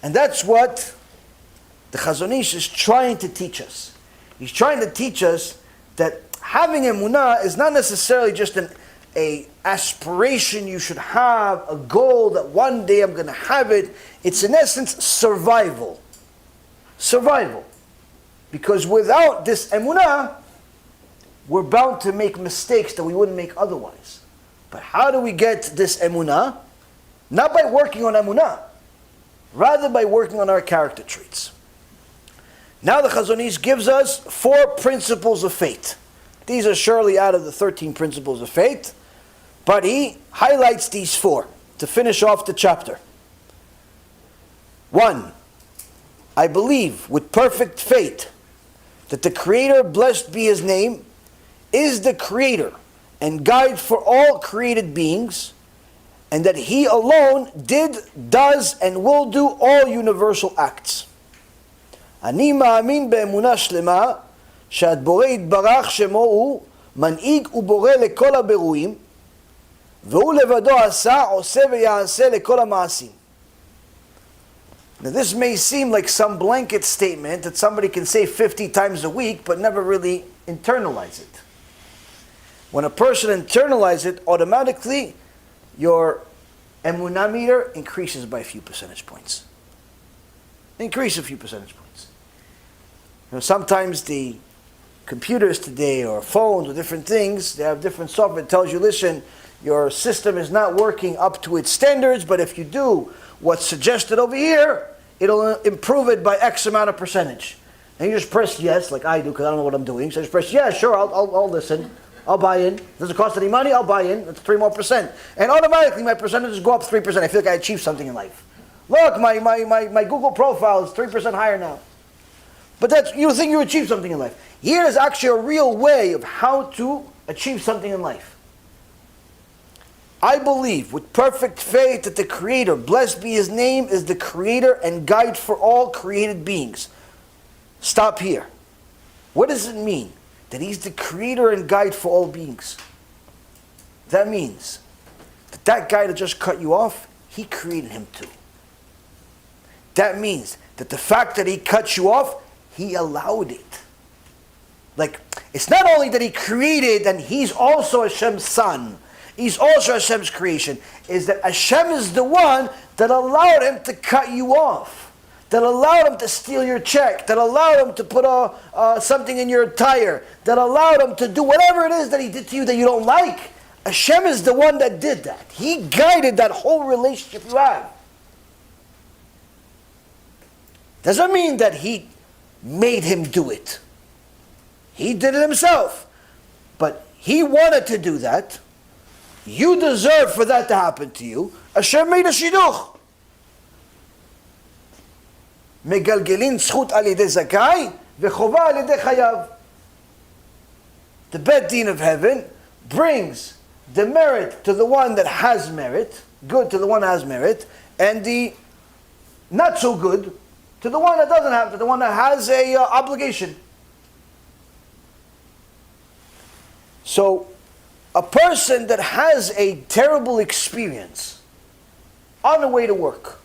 And that's what the Chazon Ish is trying to teach us. He's trying to teach us that having emunah is not necessarily just an aspiration you should have, a goal that one day I'm going to have it. It's in essence survival. Survival. Because without this emunah, we're bound to make mistakes that we wouldn't make otherwise. But how do we get this emunah? Not by working on emunah, rather by working on our character traits. Now the Chazon Ish gives us 4 principles of faith. These are surely out of the 13 principles of faith, but he highlights these 4 to finish off the chapter. 1. I believe with perfect faith that the Creator, blessed be His name, is the Creator and guide for all created beings, and that He alone did, does, and will do all universal acts. אני מאמין באמונה שלמה שהבורא יתברך שמו הוא מנהיג ובורא לכל הבירואים, והוא לבדו עשה, עושה ויעשה לכל המעשים. Now this may seem like some blanket statement that somebody can say 50 times a week but never really internalize it. When a person internalizes it, automatically your emunah meter increases by a few percentage points. Increase a few percentage points. You know, sometimes the computers today or phones or different things, they have different software that tells you, listen, your system is not working up to its standards, but if you do what's suggested over here, it'll improve it by X amount of percentage. And you just press yes, like I do, because I don't know what I'm doing. So I just press, yeah, sure, I'll listen. I'll buy in. Does it cost any money? I'll buy in. That's 3 more percent. And automatically my percentages go up 3%. I feel like I achieved something in life. Look, my Google profile is 3% higher now. But that's, you think you achieved something in life. Here is actually a real way of how to achieve something in life. I believe with perfect faith that the Creator, blessed be His name, is the Creator and guide for all created beings. Stop here. What does it mean? That He's the Creator and guide for all beings. That means that guy that just cut you off, He created him too. That means that the fact that He cut you off, He allowed it. Like, it's not only that He created and He's also Hashem's son, He's also Hashem's creation, is that Hashem is the one that allowed Him to cut you off, that allowed Him to steal your check, that allowed Him to put something in your tire, that allowed Him to do whatever it is that He did to you that you don't like. Hashem is the one that did that. He guided that whole relationship you have. Doesn't mean that He made him do it. He did it himself. But He wanted to do that. You deserve for that to happen to you. Hashem made a shidduch. מגלגלין זכות על ידי זכאי וחובה על ידי חייב. The Beit Din of heaven brings the merit to the one that has merit, good to the one that has merit, and the not so good to the one that doesn't have, to the one that has a obligation. So, a person that has a terrible experience on the way to work,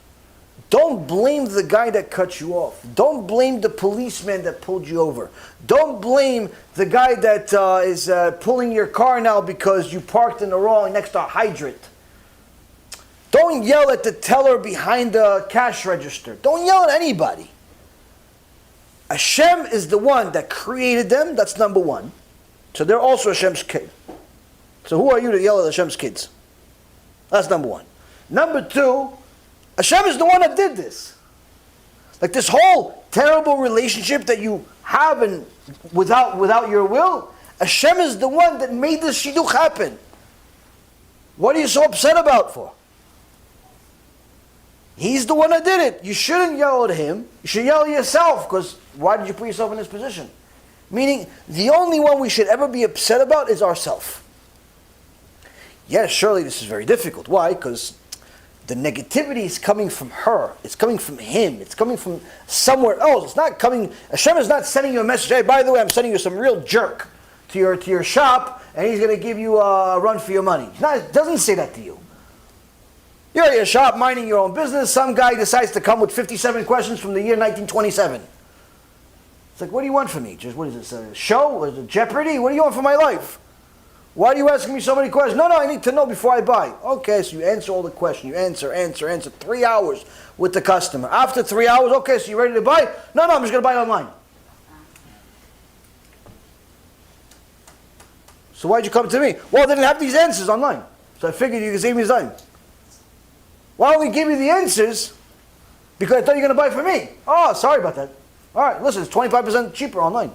don't blame the guy that cut you off. Don't blame the policeman that pulled you over. Don't blame the guy that is pulling your car now because you parked in the wrong next to a hydrant. Don't yell at the teller behind the cash register. Don't yell at anybody. Hashem is the one that created them. That's number one. So they're also Hashem's kid. So who are you to yell at Hashem's kids? That's number one. Number two, Hashem is the one that did this. Like this whole terrible relationship that you have and without your will, Hashem is the one that made this shidduch happen. What are you so upset about for? He's the one that did it. You shouldn't yell at Him. You should yell at yourself, because why did you put yourself in this position? Meaning, the only one we should ever be upset about is ourselves. Yes, surely this is very difficult. Why? Because the negativity is coming from her. It's coming from him. It's coming from somewhere else. It's not coming. Hashem is not sending you a message. Hey, by the way, I'm sending you some real jerk to your shop, and he's going to give you a run for your money. It doesn't say that to you. You're at your shop minding your own business. Some guy decides to come with 57 questions from the year 1927. It's like, what do you want from me? Just, what is this, a show? Is it Jeopardy? What do you want from my life? Why are you asking me so many questions? No, I need to know before I buy. Okay, so you answer all the questions. You answer. 3 hours with the customer. After 3 hours, okay, so you ready to buy? No, I'm just going to buy it online. So why'd you come to me? Well, they didn't have these answers online. So I figured you could save me time. Why don't we give you the answers? Because I thought you were going to buy for me. Oh, sorry about that. All right, listen, it's 25% cheaper online.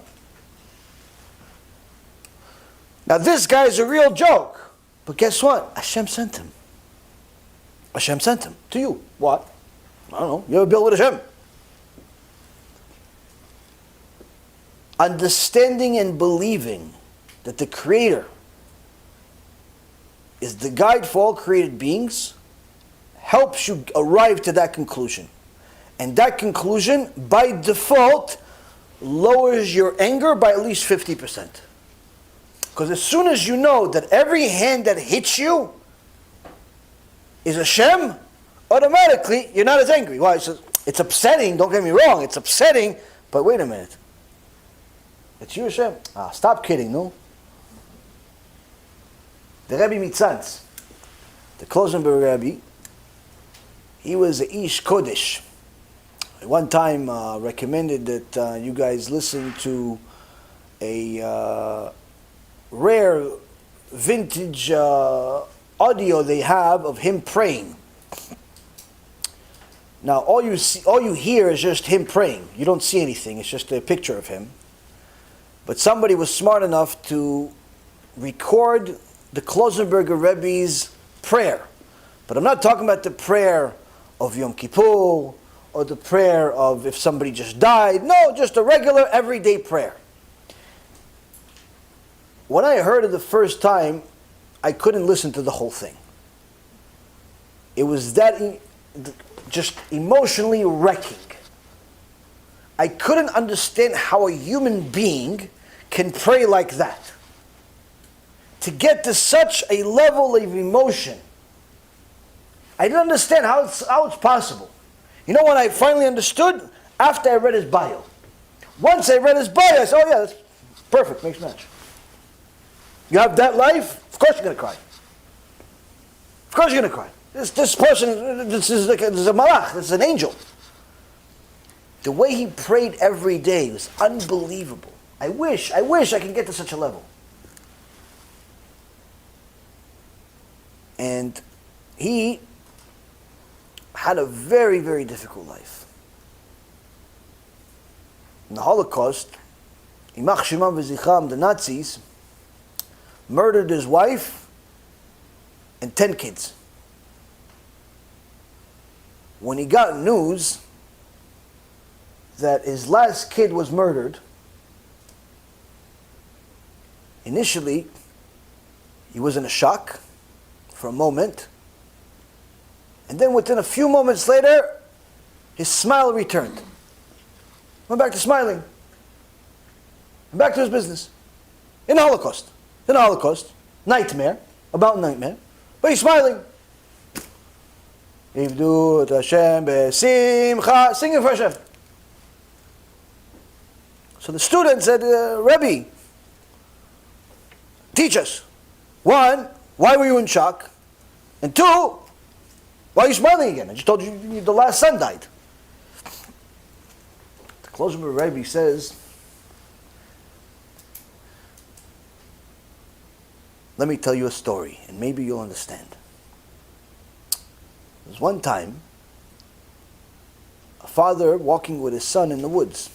Now this guy is a real joke. But guess what? Hashem sent him. Hashem sent him to you. What? I don't know. You have a bill with Hashem. Understanding and believing that the Creator is the guide for all created beings helps you arrive to that conclusion. And that conclusion, by default, lowers your anger by at least 50%. Because as soon as you know that every hand that hits you is Hashem, automatically you're not as angry. Why? It's upsetting, don't get me wrong, it's upsetting, but wait a minute. It's you, Hashem? Stop kidding, no? The Rebbe Mitzantz, the Klosenberg Rebbe, he was a Ish Kodesh. One time recommended that you guys listen to a rare vintage audio they have of him praying. Now all you hear is just him praying. You don't see anything. It's just a picture of him. But somebody was smart enough to record the Klosenberger Rebbe's prayer. But I'm not talking about the prayer of Yom Kippur or the prayer of if somebody just died. No, just a regular everyday prayer. When I heard it the first time, I couldn't listen to the whole thing. It was that just emotionally wrecking. I couldn't understand how a human being can pray like that. To get to such a level of emotion. I didn't understand how it's possible. You know when I finally understood? After I read his bio. Once I read his bio, I said, oh yeah, that's perfect, makes match. You have that life, of course you're going to cry. Of course you're going to cry. This person, this is a malach, this is an angel. The way he prayed every day was unbelievable. I wish I can get to such a level. And he had a very, very difficult life. In the Holocaust, Imach Shimon v'Zichram, the Nazis, murdered his wife and 10 kids. When he got news that his last kid was murdered, initially he was in a shock for a moment, and then within a few moments later, his smile returned. Went back to smiling. Went back to his business. In the Holocaust. Nightmare. About nightmare. But he's smiling. Ivdu et Hashem besimcha. Singing for Hashem. So the student said, Rebbe, teach us. One, why were you in shock? And two, why are you smiling again? I just told you the last son died. The Klosenberg Rebbe says, let me tell you a story, and maybe you'll understand. There was one time, a father walking with his son in the woods.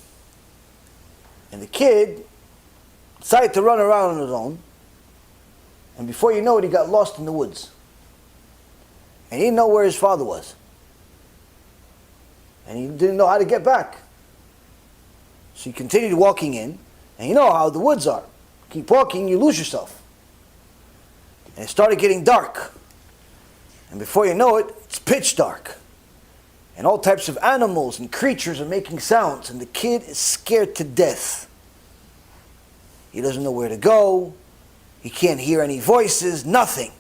And the kid decided to run around on his own. And before you know it, he got lost in the woods. And he didn't know where his father was. And he didn't know how to get back. So he continued walking in. And you know how the woods are. Keep walking, you lose yourself. And it started getting dark. And before you know it, it's pitch dark. And all types of animals and creatures are making sounds. And the kid is scared to death. He doesn't know where to go. He can't hear any voices, nothing.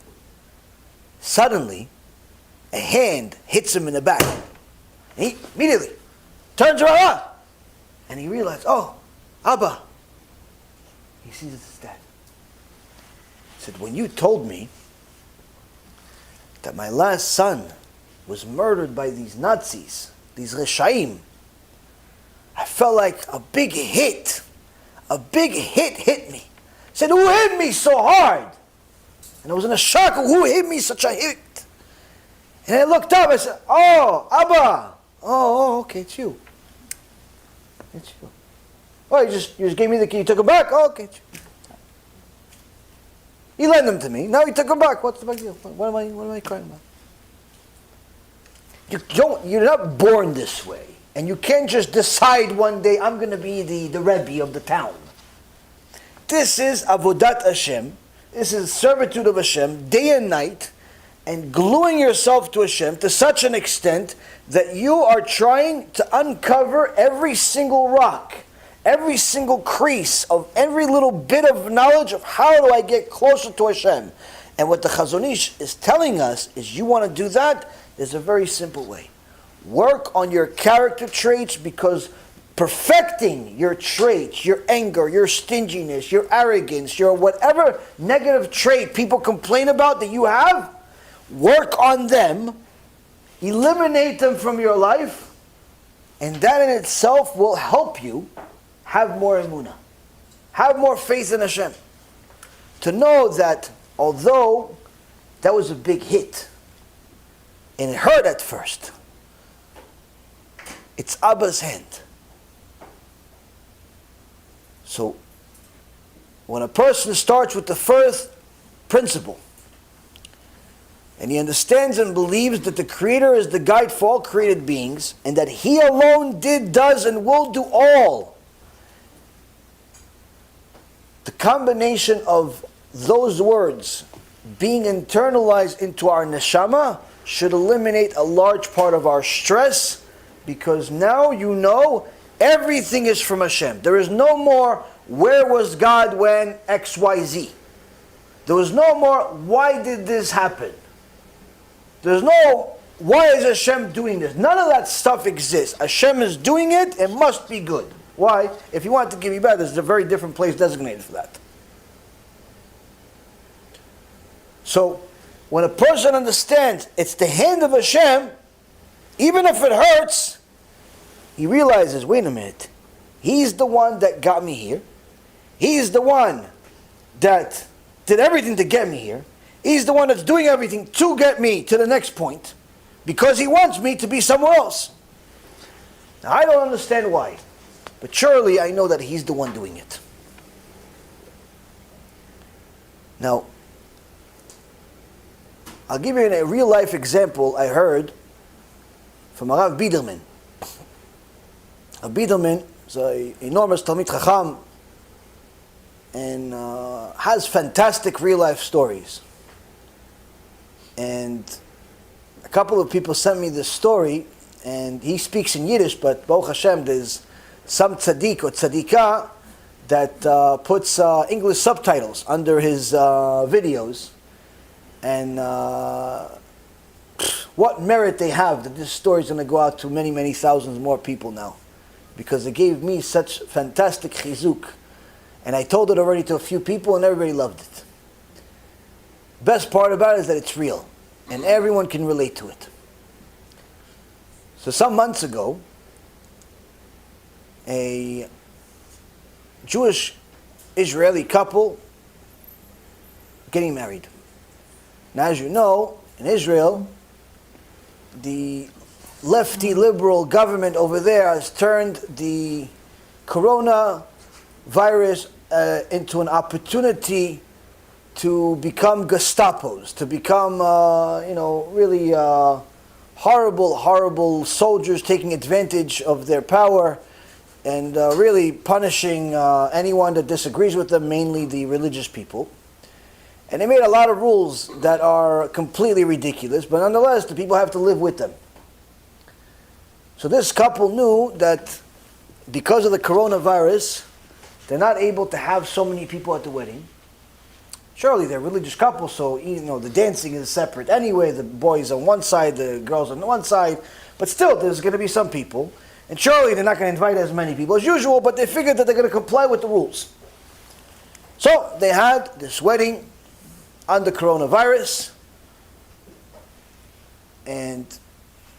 Suddenly, a hand hits him in the back. And he immediately turns around. And he realized, oh, Abba. He sees it's his dad. He said, when you told me that my last son was murdered by these Nazis, these Reshaim, I felt like a big hit. A big hit me. He said, who hit me so hard? And I was in a shock of who hit me such a hit. And I looked up, I said, oh, Abba. Oh, okay, it's you. It's you. Oh, you just gave me the key, you took him back? Oh, okay, it's you. He lent them to me, now he took them back. What's the big deal? What am I crying about? You're not born this way. And you can't just decide one day, I'm going to be the Rebbe of the town. This is Avodat Hashem. This is servitude of Hashem, day and night, and gluing yourself to Hashem to such an extent that you are trying to uncover every single rock, every single crease of every little bit of knowledge of how do I get closer to Hashem. And what the Chazon Ish is telling us is you want to do that, there's a very simple way. Work on your character traits, because perfecting your traits, your anger, your stinginess, your arrogance, your whatever negative trait people complain about that you have, work on them, eliminate them from your life, and that in itself will help you have more Emunah, have more faith in Hashem. To know that although that was a big hit, and it hurt at first, it's Abba's hand. So, when a person starts with the first principle, and he understands and believes that the Creator is the guide for all created beings, and that He alone did, does, and will do all, the combination of those words being internalized into our neshama should eliminate a large part of our stress, because now you know everything is from Hashem. There is no more, where was God when XYZ? There was no more, why did this happen? There's no, why is Hashem doing this? None of that stuff exists. Hashem is doing it, it must be good. Why? If He wanted to give you bad, there's a very different place designated for that. So, when a person understands it's the hand of Hashem, even if it hurts, he realizes, wait a minute, He's the one that got me here. He's the one that did everything to get me here. He's the one that's doing everything to get me to the next point, because He wants me to be somewhere else. Now, I don't understand why, but surely I know that He's the one doing it. Now, I'll give you a real life example I heard from Rav Biderman. Rav Biderman is an enormous Talmid Chacham and has fantastic real life stories. And a couple of people sent me this story, and he speaks in Yiddish, but Baruch Hashem, there's some tzaddik or tzaddikah that puts English subtitles under his videos. And what merit they have that this story is going to go out to many, many thousands more people now. Because it gave me such fantastic chizuk. And I told it already to a few people and everybody loved it. Best part about it is that it's real. And everyone can relate to it. So some months ago, a Jewish Israeli couple getting married. Now, as you know, in Israel, the lefty liberal government over there has turned the corona virus into an opportunity to become Gestapos, to become, really horrible soldiers taking advantage of their power and really punishing anyone that disagrees with them, mainly the religious people. And they made a lot of rules that are completely ridiculous, but nonetheless, the people have to live with them. So this couple knew that because of the coronavirus, they're not able to have so many people at the wedding. Surely they're a religious couple, so the dancing is separate anyway. The boys on one side, the girls on one side. But still, there's going to be some people. And surely they're not going to invite as many people as usual, but they figured that they're going to comply with the rules. So they had this wedding under coronavirus. And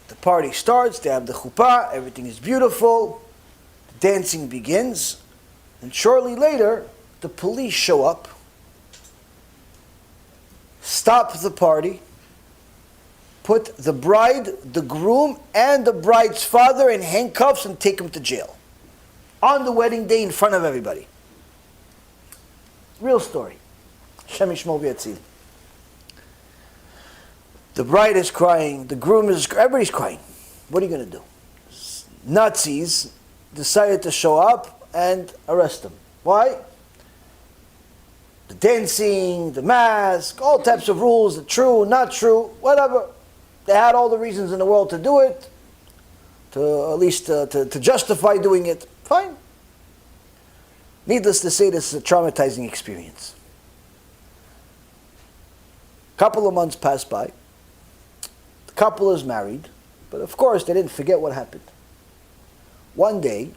the party starts, they have the chuppah, everything is beautiful. The dancing begins. And shortly later, the police show up, stop the party, put the bride, the groom, and the bride's father in handcuffs and take them to jail. On the wedding day in front of everybody. Real story. Hashem yishmor v'yatzil. The bride is crying, the groom is, everybody's crying. What are you going to do? Nazis decided to show up and arrest them. Why? The dancing, the mask, all types of rules, the true, not true, whatever. They had all the reasons in the world to do it, to at least to justify doing it. Fine. Needless to say, this is a traumatizing experience. A couple of months passed by. The couple is married, but of course they didn't forget what happened. One day,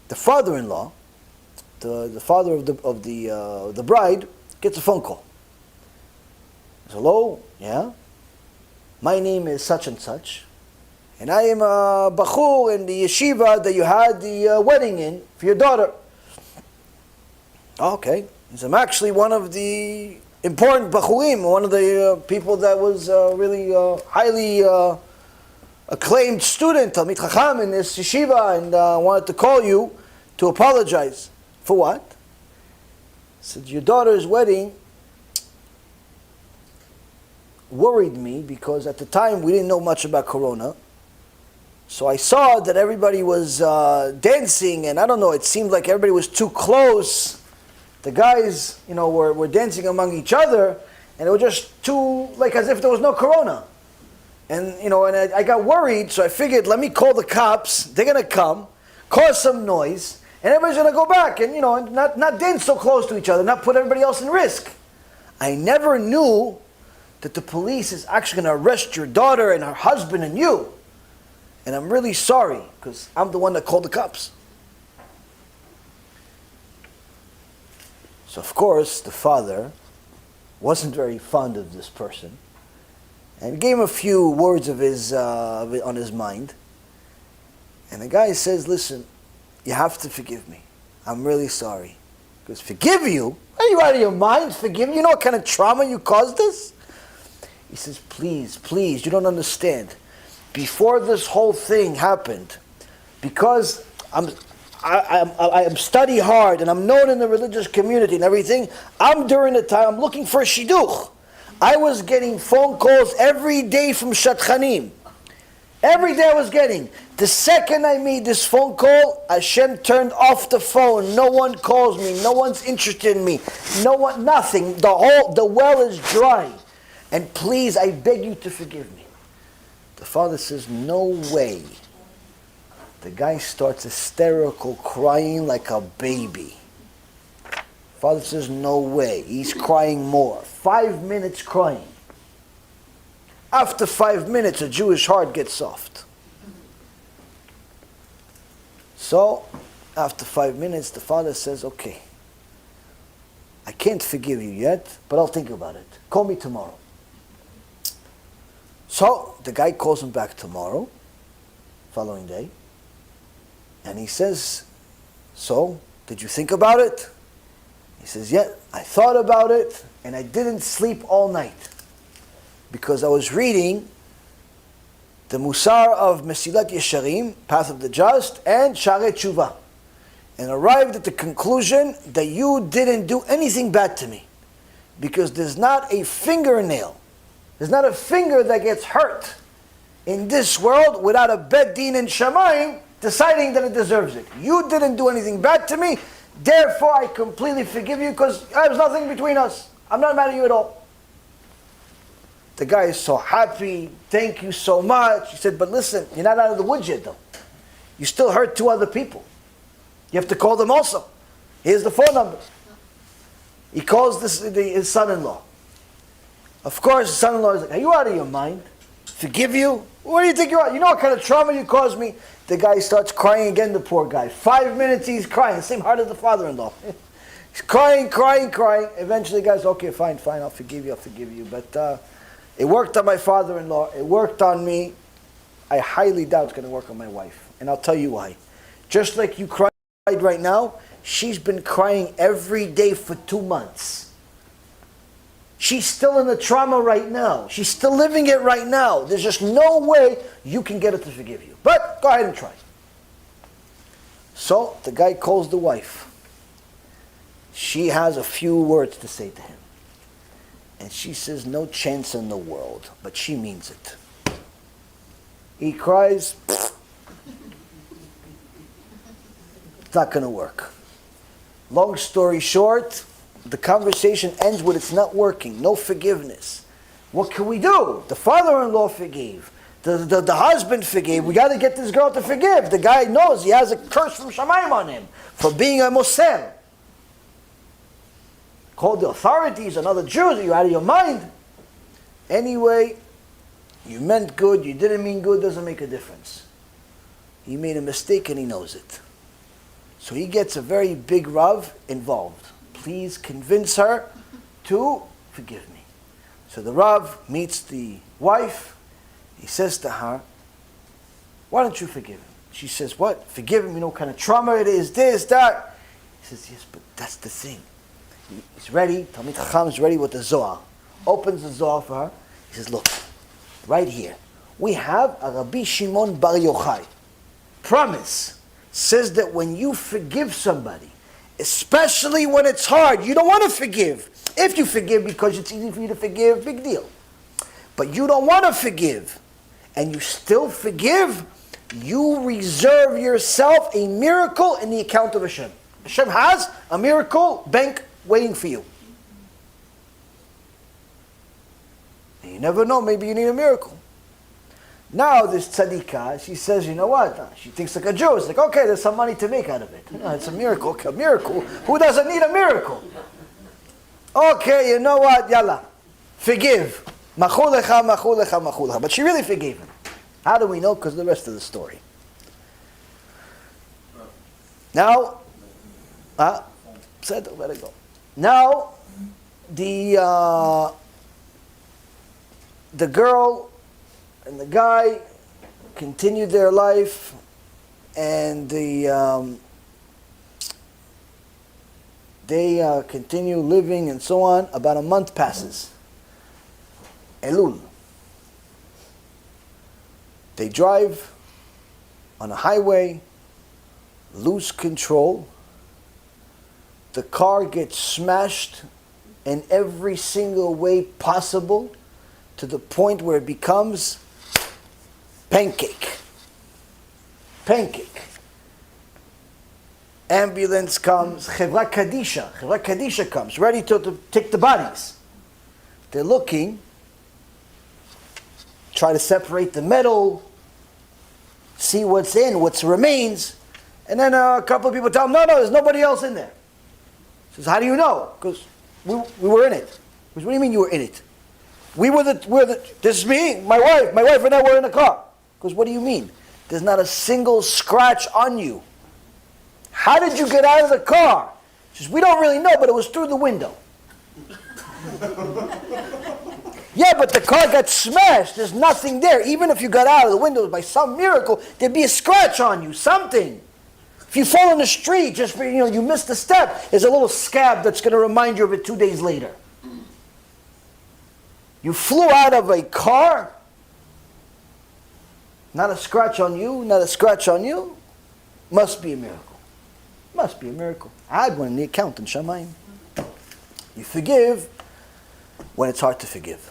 the father-in-law, the father of the bride, gets a phone call. He says, hello, yeah? My name is such and such, and I am a bachur in the yeshiva that you had the wedding in for your daughter. Okay. He says, I'm actually one of the important bachurim, one of the people that was really highly acclaimed student, Talmid Chacham in this yeshiva, and wanted to call you to apologize. For what? He said, your daughter's wedding worried me because at the time we didn't know much about Corona. So I saw that everybody was dancing, and I don't know, it seemed like everybody was too close. The guys, were dancing among each other, and it was just too, like as if there was no Corona. And, and I got worried, so I figured, let me call the cops. They're going to come, cause some noise, and everybody's going to go back and, not dance so close to each other, not put everybody else in risk. I never knew that the police is actually going to arrest your daughter and her husband and you. And I'm really sorry, because I'm the one that called the cops. So of course, the father wasn't very fond of this person, and gave him a few words of his on his mind. And the guy says, listen, you have to forgive me. I'm really sorry. Because forgive you? Are you out of your mind? Forgive me? You know what kind of trauma you caused us? He says, please, you don't understand. Before this whole thing happened, because I am study hard and I'm known in the religious community and everything, during the time, I'm looking for a shidduch. I was getting phone calls every day from Shatchanim. Every day I was getting. The second I made this phone call, Hashem turned off the phone. No one calls me. No one's interested in me. No one, nothing. The well is dry. And please, I beg you to forgive me. The father says, no way. The guy starts hysterical, crying like a baby. Father says, no way. He's crying more. 5 minutes crying. After 5 minutes, a Jewish heart gets soft. So, after 5 minutes, the father says, okay, I can't forgive you yet, but I'll think about it. Call me tomorrow. So, the guy calls him back tomorrow, following day, and he says, so, did you think about it? He says, yeah, I thought about it, and I didn't sleep all night. Because I was reading the Musar of Mesilat Yesharim, Path of the Just, and Sharei Tshuva, and arrived at the conclusion that you didn't do anything bad to me. Because there's not a fingernail, there's not a finger that gets hurt in this world without a Bet Din and Shamayim deciding that it deserves it. You didn't do anything bad to me, therefore I completely forgive you because there's nothing between us. I'm not mad at you at all. The guy is so happy, thank you so much. He said, but listen, you're not out of the woods yet though. You still hurt 2 other people. You have to call them also. Here's the phone numbers. He calls his son-in-law. Of course, his son-in-law is like, are you out of your mind? Forgive you? What do you think you are? You know what kind of trauma you caused me? The guy starts crying again, the poor guy. 5 minutes he's crying, the same heart as the father-in-law. He's crying. Eventually the guy's, okay, fine, I'll forgive you. But it worked on my father-in-law, it worked on me. I highly doubt it's going to work on my wife. And I'll tell you why. Just like you cried right now, she's been crying every day for 2 months. She's still in the trauma right now. She's still living it right now. There's just no way you can get her to forgive you. But go ahead and try. So the guy calls the wife. She has a few words to say to him. And she says, no chance in the world. But she means it. He cries. It's not going to work. Long story short, the conversation ends with it's not working, no forgiveness. What can we do? The father-in-law forgave. The husband forgave. We got to get this girl to forgive. The guy knows he has a curse from Shamayim on him for being a Moser. Called the authorities and other Jews. Are you out of your mind? Anyway, you meant good, you didn't mean good, doesn't make a difference. He made a mistake and he knows it. So he gets a very big Rav involved. Please convince her to forgive me. So the Rav meets the wife. He says to her, why don't you forgive him? She says, what? Forgive him? You know what kind of trauma it is, this, that. He says, yes, but that's the thing. He's ready. Talmid Chacham is ready with the Zohar. Opens the Zohar for her. He says, look, right here, we have a Rabbi Shimon Bar Yochai. Promise. Says that when you forgive somebody, especially when it's hard, you don't want to forgive. If you forgive because it's easy for you to forgive, big deal. But you don't want to forgive, and you still forgive, you reserve yourself a miracle in the account of Hashem. Hashem has a miracle bank waiting for you. And you never know, maybe you need a miracle. Now this tzadikah, she says, you know what? She thinks like a Jew. It's like, okay, there's some money to make out of it. It's a miracle. Okay, a miracle. Who doesn't need a miracle? Okay, you know what? Yalla. Forgive. Machu lecha. But she really forgave him. How do we know? Because of the rest of the story. Now, let it go. Now, the girl and the guy continued their life, and they continue living and so on. About a month passes. Elul. They drive on a highway, lose control. The car gets smashed in every single way possible to the point where it becomes pancake. Ambulance comes, Chevra Kadisha comes, ready to take the bodies. They're looking, try to separate the metal, see what's in, what remains, and then a couple of people tell them, no, there's nobody else in there. He says, how do you know? Because we were in it. Because, what do you mean you were in it? This is me, my wife and I were in the car. Because what do you mean? There's not a single scratch on you. How did you get out of the car? She says, we don't really know, but it was through the window. Yeah, but the car got smashed. There's nothing there. Even if you got out of the window by some miracle, there'd be a scratch on you, something. If you fall in the street, just you missed a step, there's a little scab that's going to remind you of it 2 days later. You flew out of a car, not a scratch on you, must be a miracle. Must be a miracle. I had one in the account in Shamayim. You forgive when it's hard to forgive.